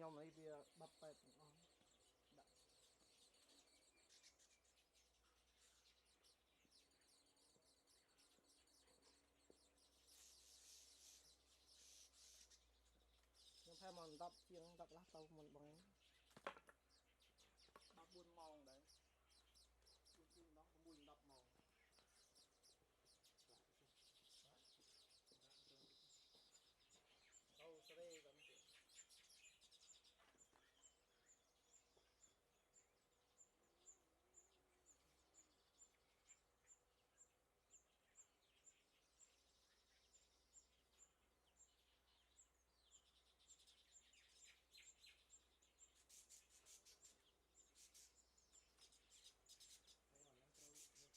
ខ្ញុំនេះវា10 8ទាំងអស់ដាក់ខ្ញុំផែមក10ជាង10កន្លះទៅមុនបង14ម៉ោងដែរ4ដង6 10ម៉ោងអូស្រេកំទៀតដៃ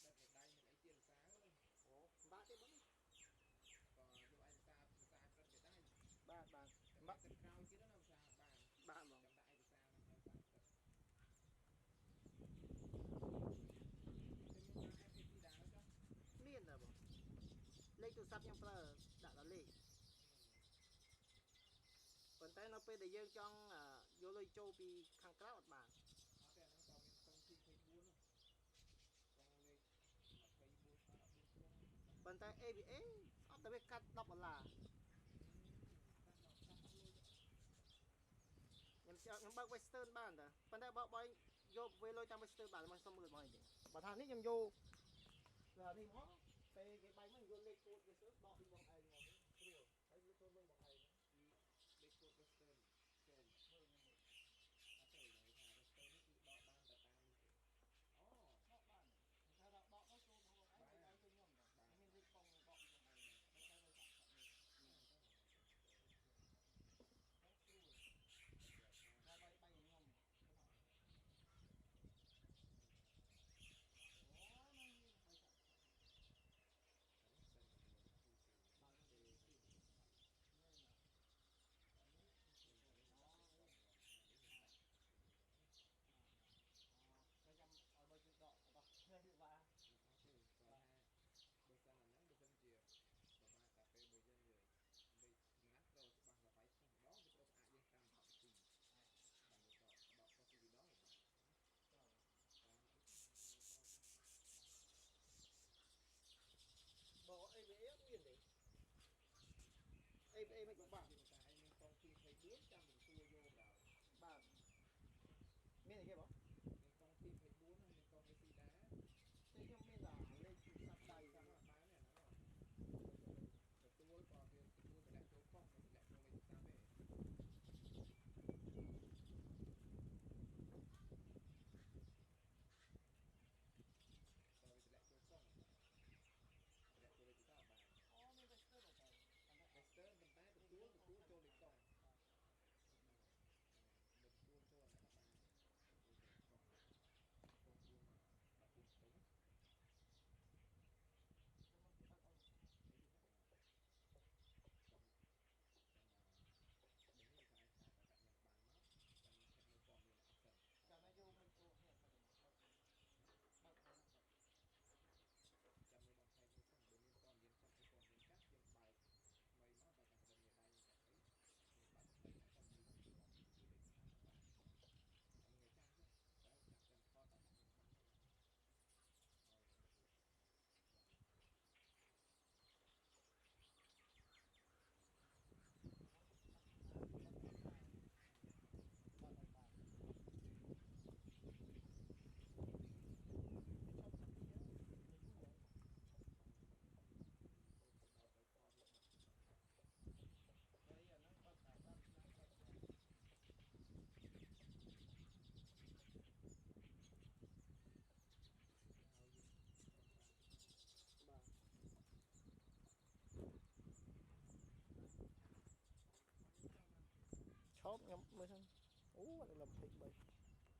មិនអីទៀតសាអូបាក់ទេបងក៏យកឯកសារព្រឹកទៅដែរបាទបាក់ទឹកក្រោយទៀតណាភាសាបាទបងចាំដាក់ឯកសារហ្នឹងឯកសារព្រឹកមានដែរបងលេខទូរស័ព្ទខ្ញុំប្រើដាក់ដល់លេខប៉ុន្តែនៅពេលដែលយើងចង់យកលុយចូលពីខាងក្រៅអត់បានអត់ទេអាហ្នឹងក៏មានកងទី24នោះកងលេខ24ក្រុងប៉ុន្តែ ABA អត់តែវាកាត់$10ខ្ញុំបើក Western បានតាប៉ុន្តែបើបងយកវេលុយតាម Western បានមកសុំមើលបងទេបើថានេះខ្ញុំយកនេះមកពេលគេបាយមកយកលេខកូដ Western ដកពីបងឯងមកស្រួលហើយយកចូលមើលបងឯងលេខកូដ Western ចូលមើលអត់ទេនិយាយថា Western នេះគឺដកបានតែតាមនេះទេអូដកបានថាដកទៅចូលបងឯងឲ្យខ្ញុំដែរមានលេខបងដកពីបងឯងតែតែសាក់នេះស្រួលតែបាយខ្ញុំចាំឲ្យបើជិះដកបោះនេះវាអត់ទេគាត់ថាបើសិនអាហ្នឹងបើសិនជាបបាក់តែពេលបើយើងនិយាយលេខណាស់ត្រូវច្បាស់តែបាយក្នុងម្ដងវាត្រូវអាចយើងតាម10នាទីបានទៅដកពីម្ដងបាទបើ ABA អត់មានទេ ABA មិនបាក់តែឯងមានកងទី24ចាំទទួលយកដល់បាទមានអីគេបងមានកងទី24និងមានកង AC ដែរតែខ្ញុំមានតែលេខទូរស័ព្ទដៃតាមបាននេះហ្នឹងទទួលក៏វាទទួលតម្លាក់ចូលកុំមិនតម្លាក់ចូលលេខទូរស័ព្ទទេក៏វាតម្លាក់ចូលកុំតម្លាក់ចូលលេខទូរស័ព្ទបានអូមាន Western តែ Western ប៉ុន្តែទទួលចូលលេខកុំទទួលចូលអាហ្នឹងបានទទួលចូលកុំ4មក14តុងចាំមកយកមិនអូនេះបើចាំមើលបងថៃមើលសិនបើមានព័ត៌មានចាប់ពីព័ត៌មានចាស់យើងបើកថ្មីមកបើតែប្រធានដៃចាស់អីយើងបើកថ្មីមកចាំពីបងពីលេខសាស្ត្របាទអត់ងាយចាំទេតែចាំថតតែដាក់ក្នុងហ្នឹងឈប់ខ្ញុំមើលសិនអូអត់លំពេកបី